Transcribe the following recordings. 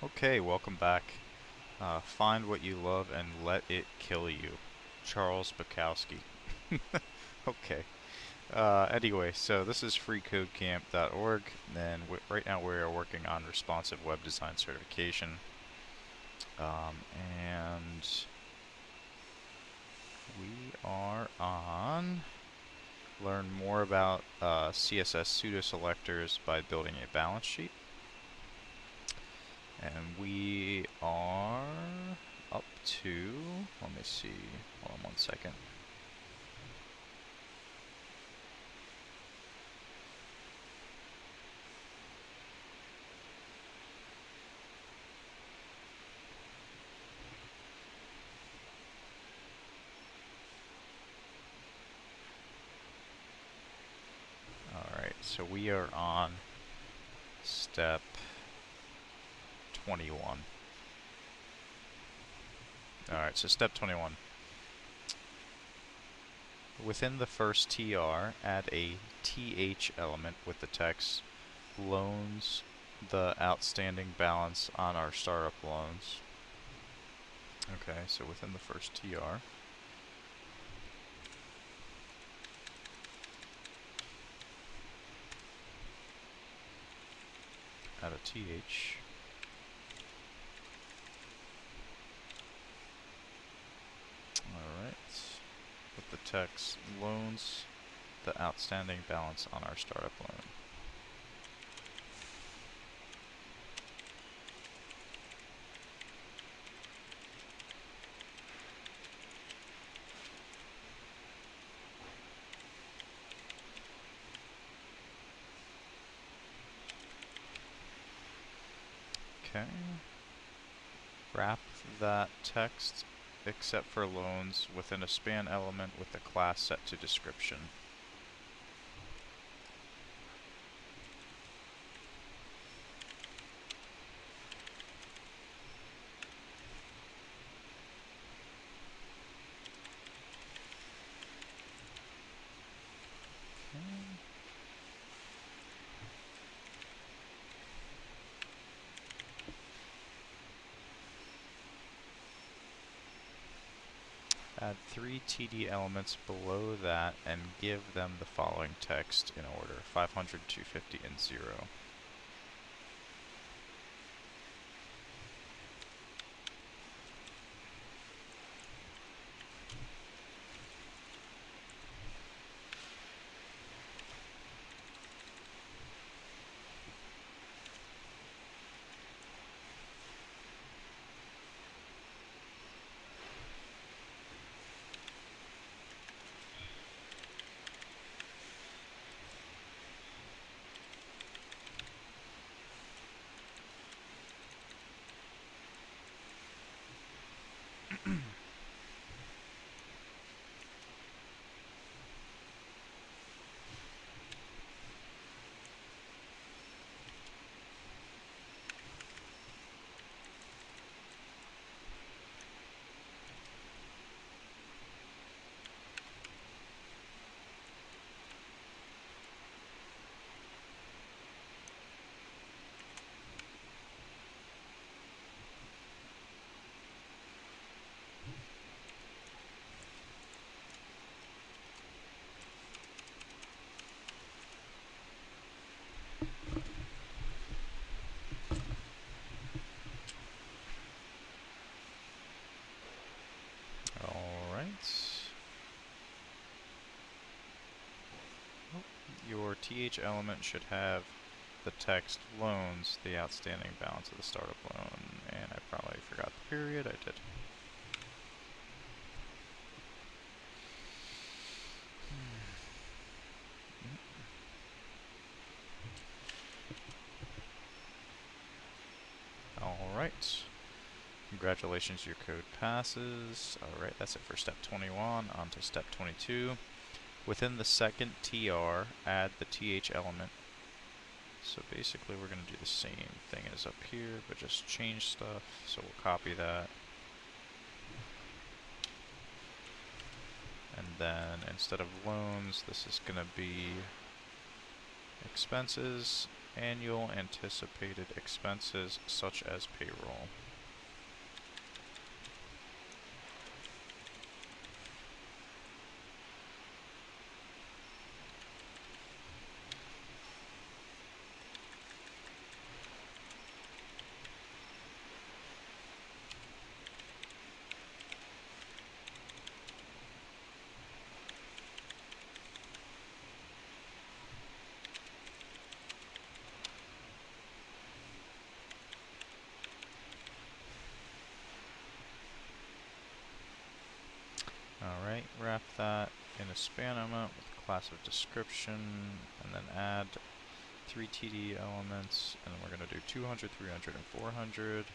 Okay, welcome back. Find what you love and let it kill you. Charles Bukowski. Okay. Anyway, so this is FreeCodeCamp.org, and right now we are working on responsive web design certification. And we are on learn more about CSS pseudo selectors by building a balance sheet. And we are up to, let me see, hold on one second. Alright, so we are on step 21. Alright, so step 21. Within the first TR, add a TH element with the text loans the outstanding balance on our startup loans. Okay, so within the first TR. Add a TH. Alright. With the text loans the outstanding balance on our startup loan. Okay. Wrap that text, except for loans, within a span element with the class set to description. Add 3 TD elements below that and give them the following text in order: 500, 250, and 0. Your TH element should have the text loans the outstanding balance of the startup loan. And I probably forgot the period. I did. Alright. Congratulations, your code passes. Alright, that's it for step 21. On to step 22. Within the second TR, add the TH element. So basically we're going to do the same thing as up here, but just change stuff. So we'll copy that. And then instead of loans, this is going to be expenses. annual anticipated expenses such as payroll. Alright, wrap that in a span element with a class of description, and then add 3 TD elements, and then we're going to do 200, 300, and 400.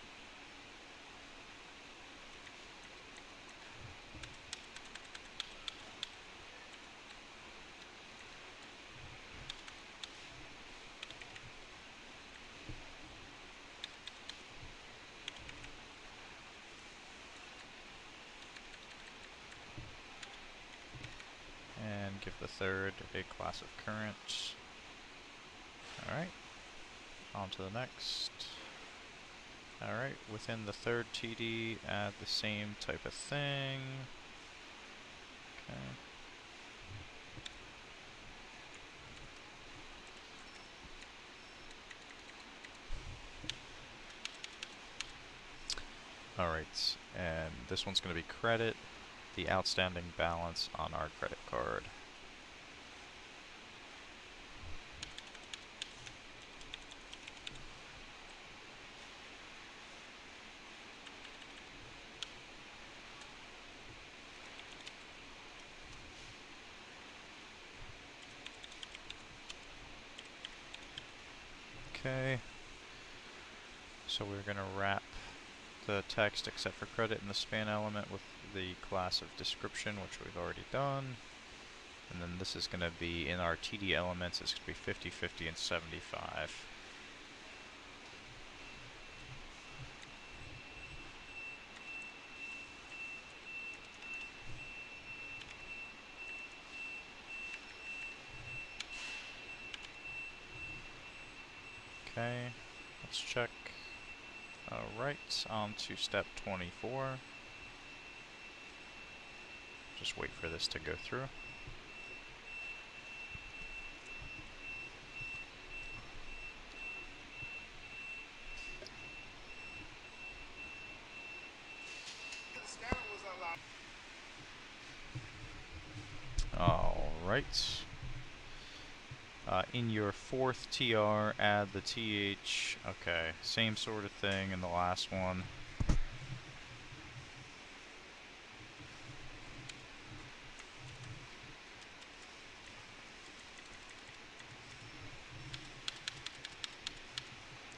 And give the third a class of current. Alright, on to the next. Alright, within the third TD, add the same type of thing. Okay. Alright, and this one's going to be credit the outstanding balance on our credit card. Okay, so we're going to wrap the text except for credit in the span element with the class of description, which we've already done. And then this is going to be in our TD elements, it's going to be 50, 50, and 75. Okay, let's check. Alright, on to step 24. Just wait for this to go through. Alright. In your fourth TR, add the TH. Okay, same sort of thing in the last one.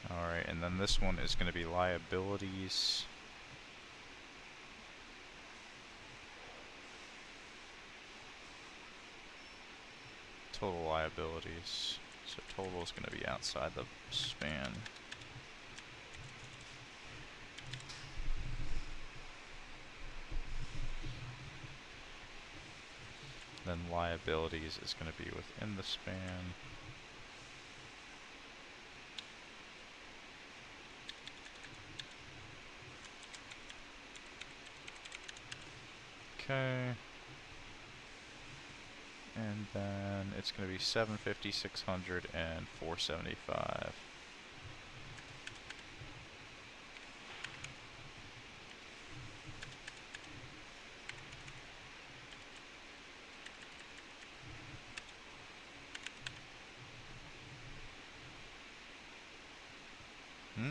Alright, and then this one is going to be liabilities. Total liabilities. So total is going to be outside the span. Then liabilities is going to be within the span. Okay. And then it's going to be 750, 600, and 475. Hmm.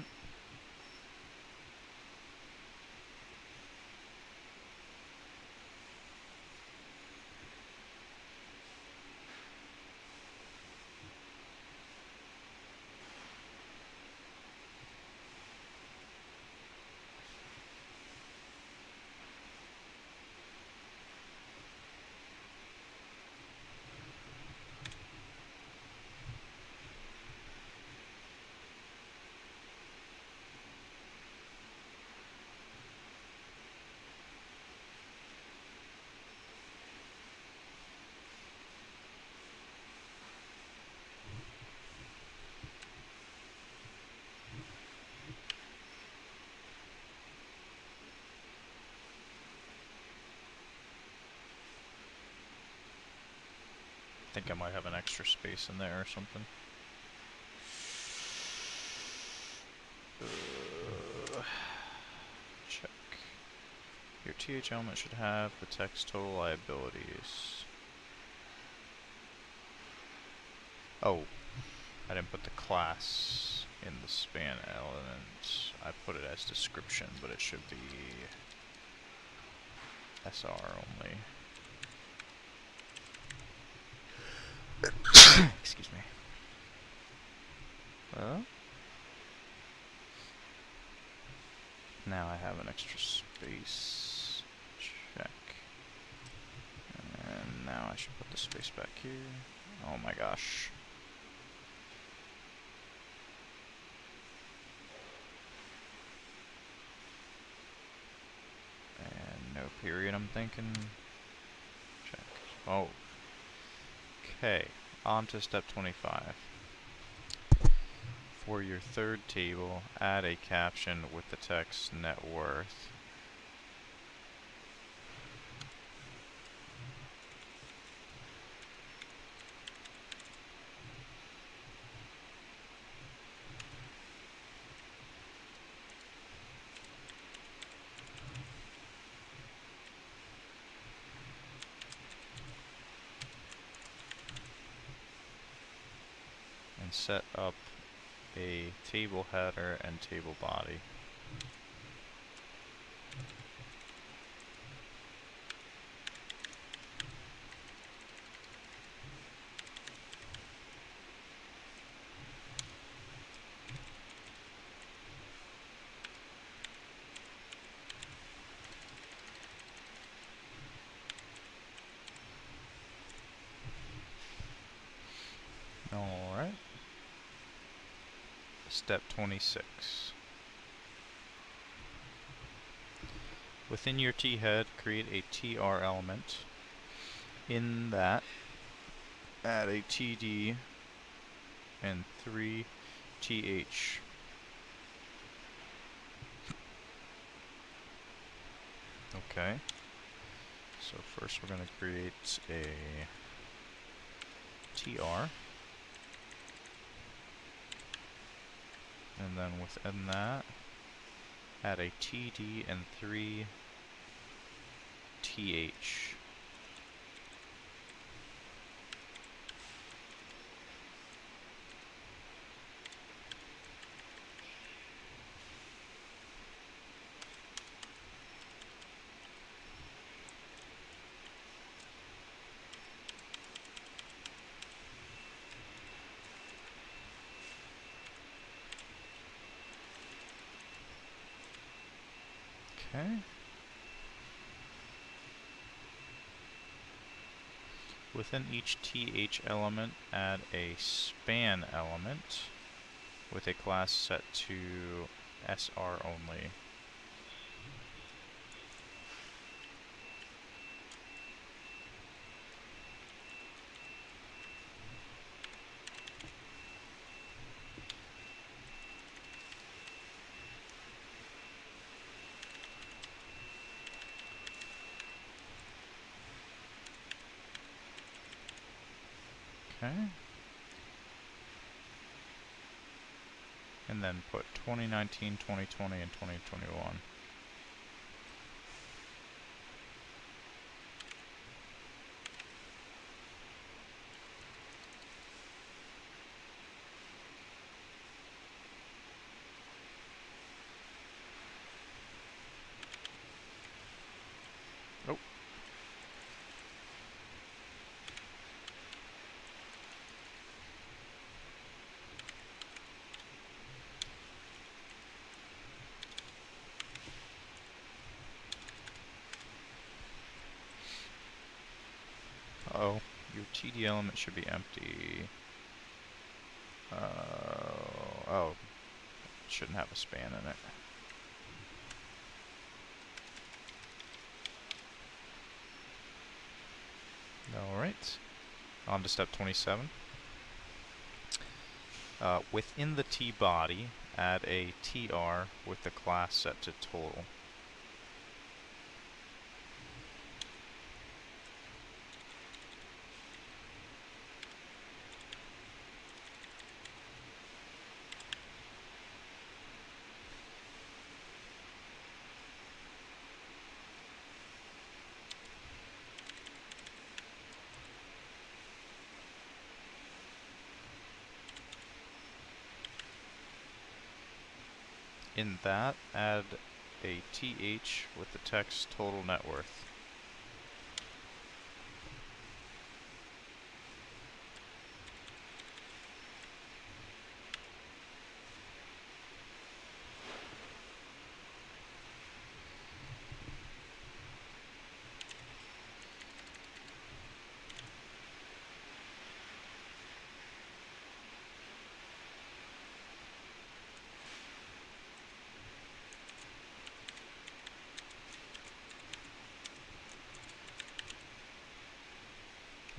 think I might have an extra space in there or something. Check. Your TH element should have the text total liabilities. Oh, I didn't put the class in the span element. I put it as description, but it should be SR only. Excuse me. Now I have an extra space. Check. And now I should put the space back here. Oh my gosh. And no period, I'm thinking. Check. Oh. Okay. On to step 25. For your third table, add a caption with the text net worth. And set up a table header and table body. Alright. Step 26. Within your T-head, create a TR element. In that, add a TD and 3 TH. Okay. So first we're going to create a TR. And then within that, add a TD and 3 TH. Okay. Within each TH element, add a span element with a class set to SR only. Okay. And then put 2019, 2020, and 2021. Oh. Uh-oh, your TD element should be empty. Oh, it shouldn't have a span in it. Alright, on to step 27. Within the T body, add a TR with the class set to total. In that, add a TH with the text total net worth.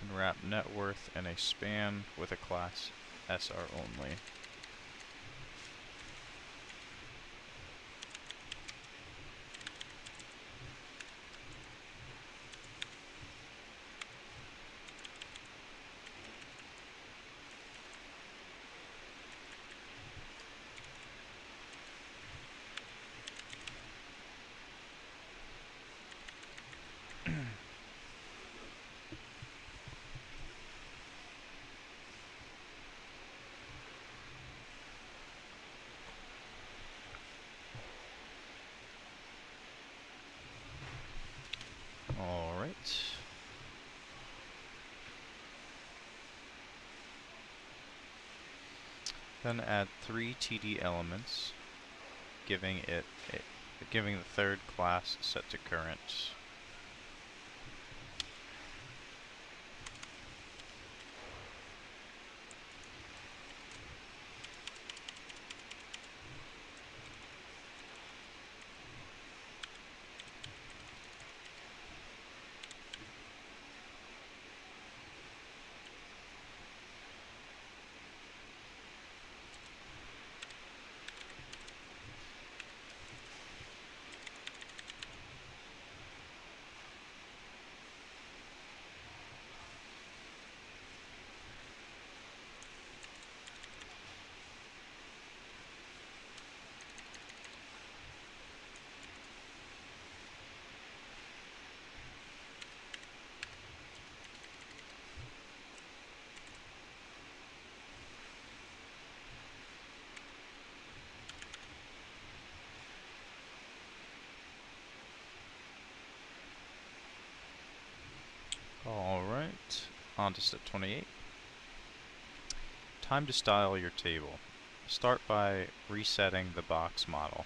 And wrap net worth in a span with a class SR only. Alright. Then add 3 TD elements, giving the third class set to current. Alright, on to step 28. Time to style your table. Start by resetting the box model.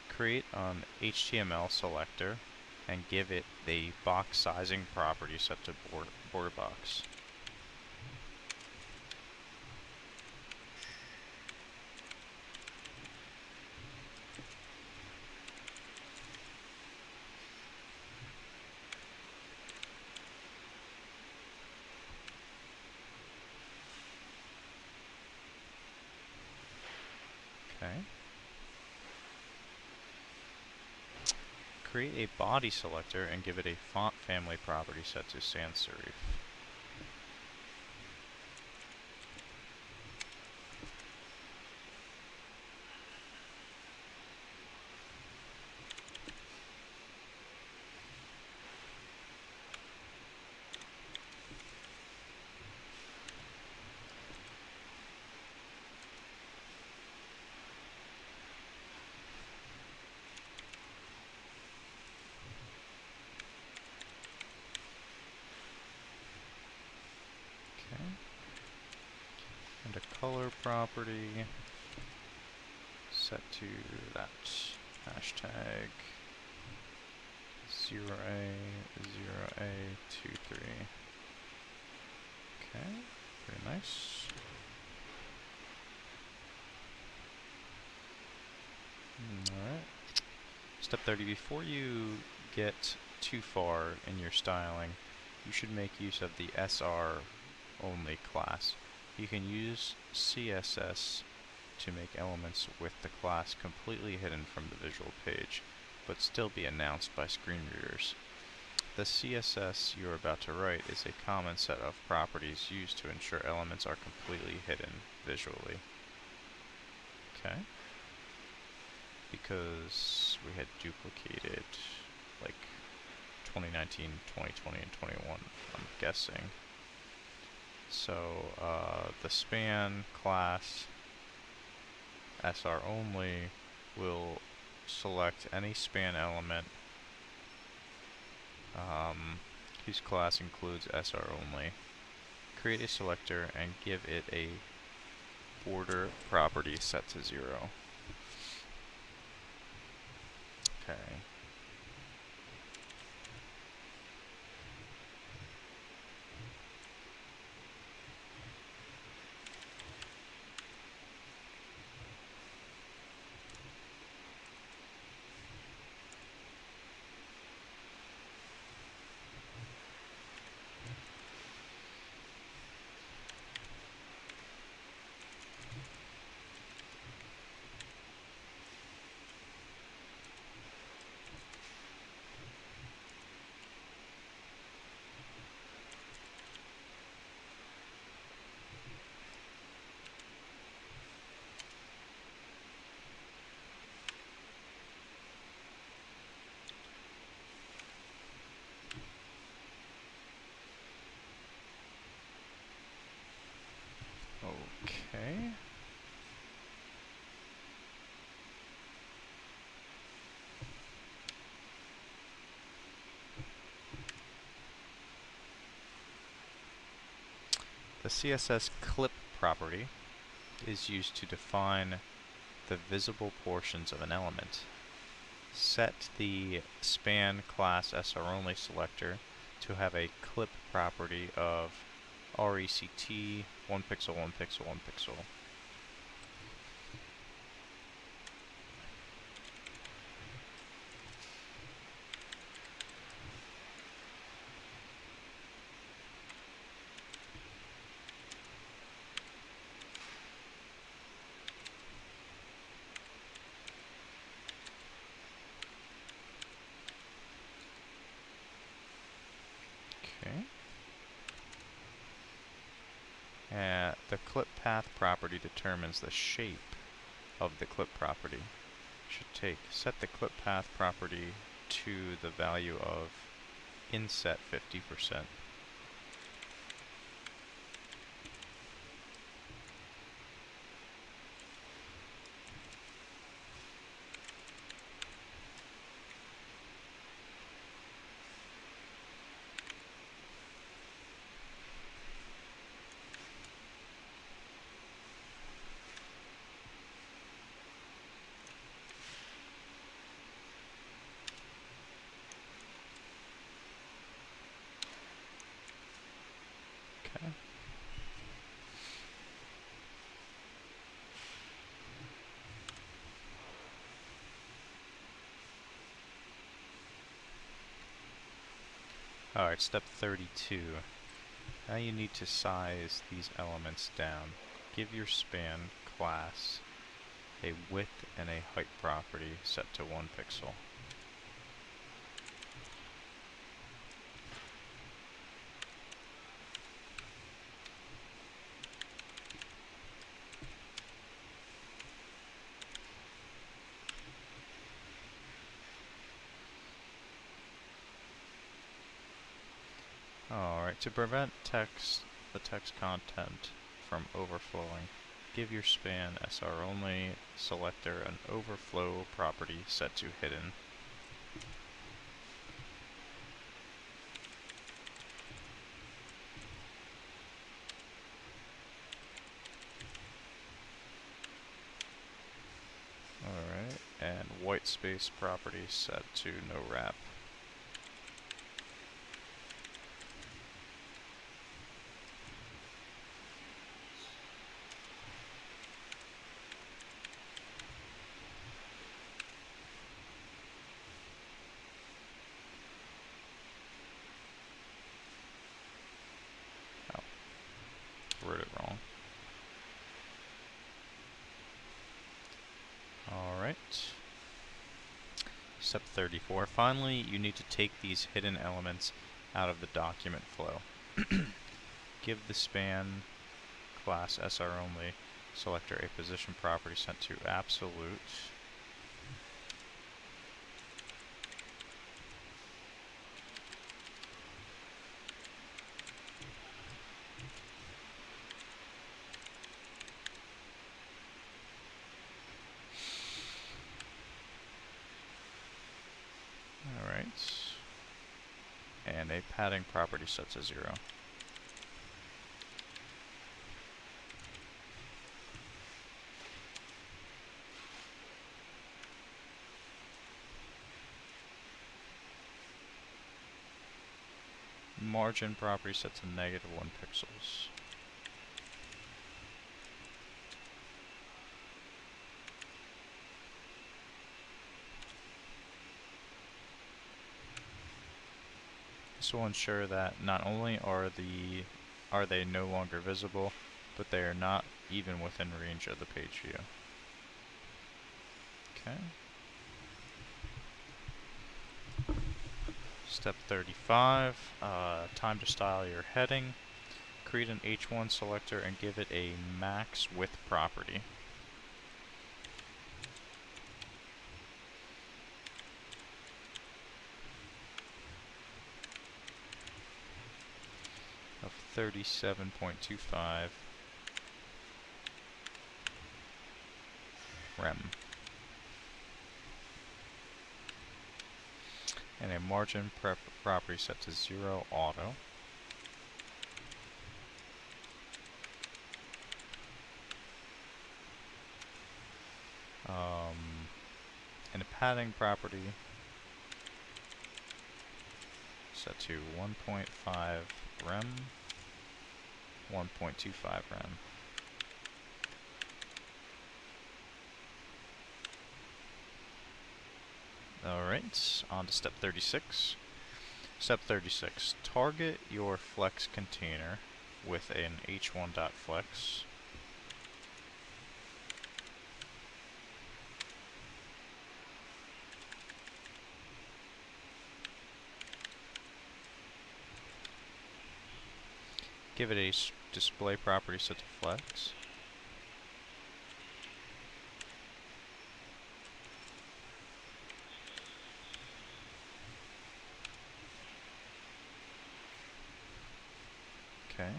Create an HTML selector and give it the box sizing property set to border box. Okay. Create a body selector and give it a font family property set to sans serif. And a color property set to that hashtag 0A0A23. Okay, pretty nice. Alright. Step 30, before you get too far in your styling, you should make use of the SR only class. You can use CSS to make elements with the class completely hidden from the visual page, but still be announced by screen readers. The CSS you are about to write is a common set of properties used to ensure elements are completely hidden visually. Okay. Because we had duplicated like 2019, 2020, and 21, I'm guessing. So the span class SR only we'll select any span element whose class includes SR only. Create a selector and give it a border property set to 0. Okay. Okay. The CSS clip property is used to define the visible portions of an element. Set the span class SR only selector to have a clip property of RECT 1 pixel 1 pixel 1 pixel. Okay. The clip path property determines the shape of the clip property. Set the clip path property to the value of inset 50%. Okay. Alright, step 32. Now you need to size these elements down. Give your span class a width and a height property set to 1 pixel. Alright, to prevent the text content from overflowing, give your span SR only selector an overflow property set to hidden. Alright, and white space property set to no wrap. Wrote it wrong. Alright. Step 34. Finally, you need to take these hidden elements out of the document flow. Give the span class SR only selector a position property set to absolute. Alright. And a padding property set to 0. Margin property set to -1 pixels. This will ensure that not only are they no longer visible, but they are not even within range of the page view. Okay. Step 35, time to style your heading. Create an H1 selector and give it a max width property. Of 37.25 rem. And a margin property set to 0 auto. And a padding property set to 1.5 rem, 1.25 rem. Alright, on to step 36. Step 36, target your flex container with an h1.flex. Give it a display property set to flex. Okay.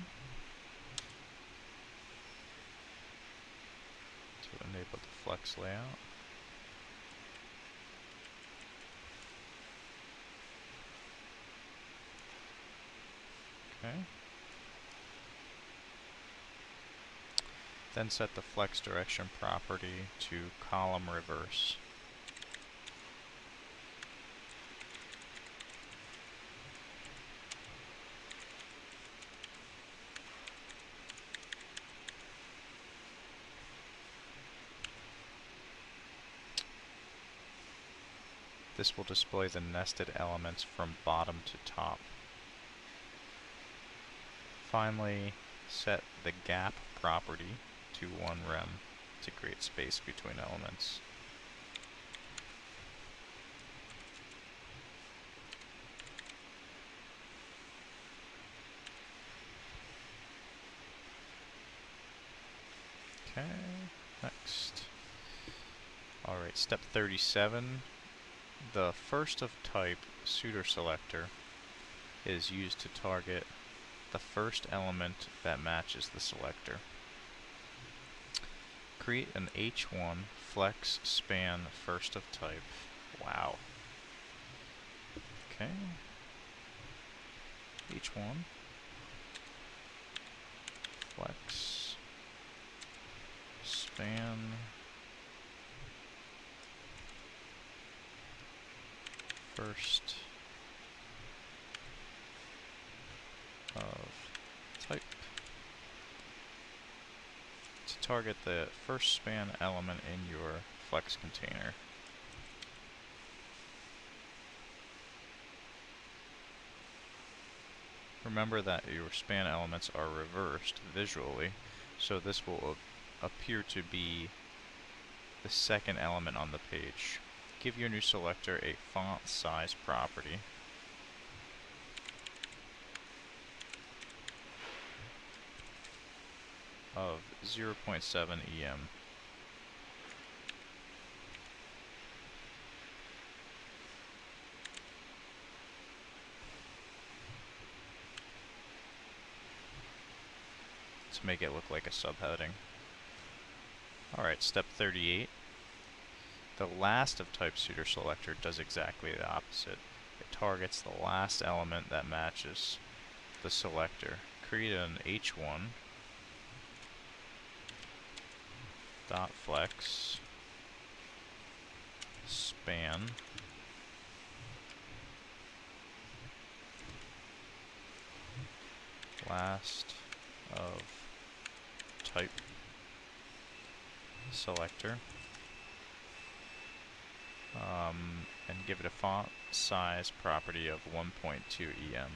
To enable the flex layout. Okay. Then set the flex direction property to column reverse. This will display the nested elements from bottom to top. Finally, set the gap property to 1 rem to create space between elements. Okay, next. Alright, step 37. The first of type pseudo selector is used to target the first element that matches the selector. Create an H1 flex span first of type. Wow. Okay. H1 flex span first of type to target the first span element in your flex container. Remember that your span elements are reversed visually, so this will appear to be the second element on the page. Give your new selector a font size property. Of 0.7 EM. To make it look like a subheading. Alright, step 38. The last of type pseudo selector does exactly the opposite. It targets the last element that matches the selector. Create an h1 dot flex span last of type selector, and give it a font size property of 1.2 em.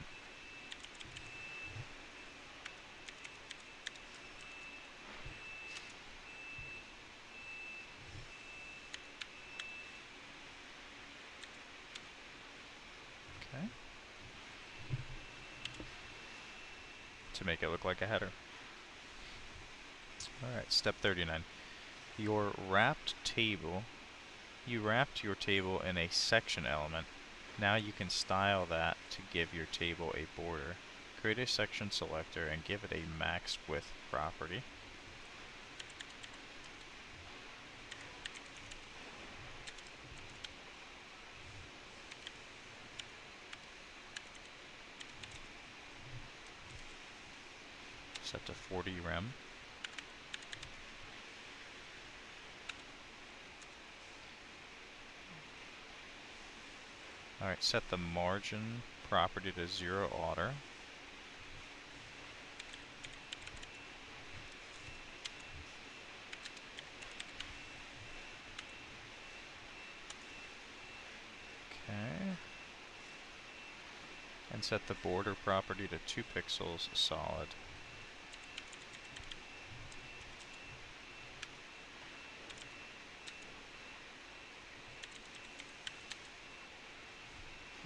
Okay. To make it look like a header. Alright, step 39. Your wrapped table, you wrapped your table in a section element. Now you can style that to give your table a border. Create a section selector and give it a max width property. Set to 40 rem. Alright, set the margin property to 0 order. Okay. And set the border property to 2 pixels solid.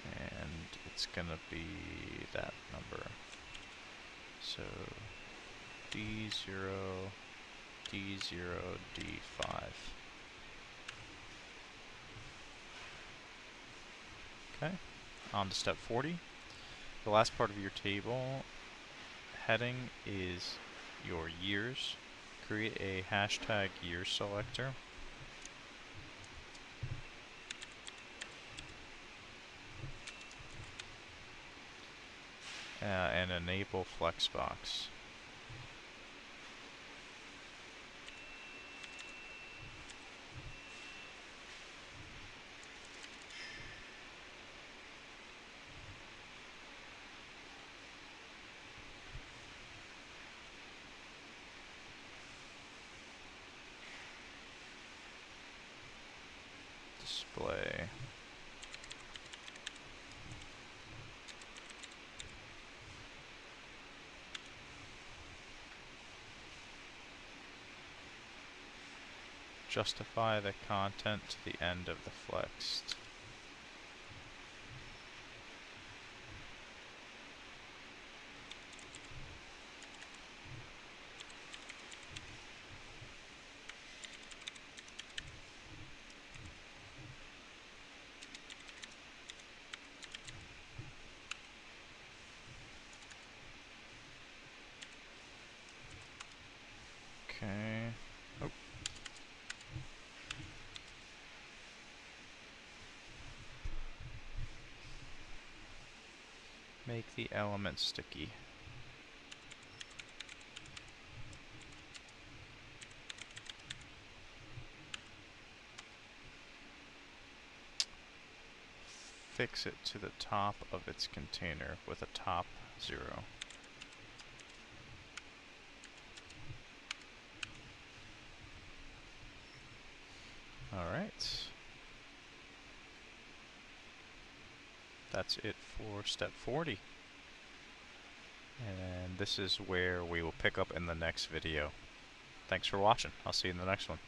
And it's gonna be that number. So D0, D0, D5. Okay, on to step 40. The last part of your table heading is your years. Create a hashtag year selector. And enable Flexbox. Display. Justify the content to the end of the flexed. Okay. Oh. Make the element sticky. Fix it to the top of its container with a top 0. Alright. That's it for step 40. And this is where we will pick up in the next video. Thanks for watching. I'll see you in the next one.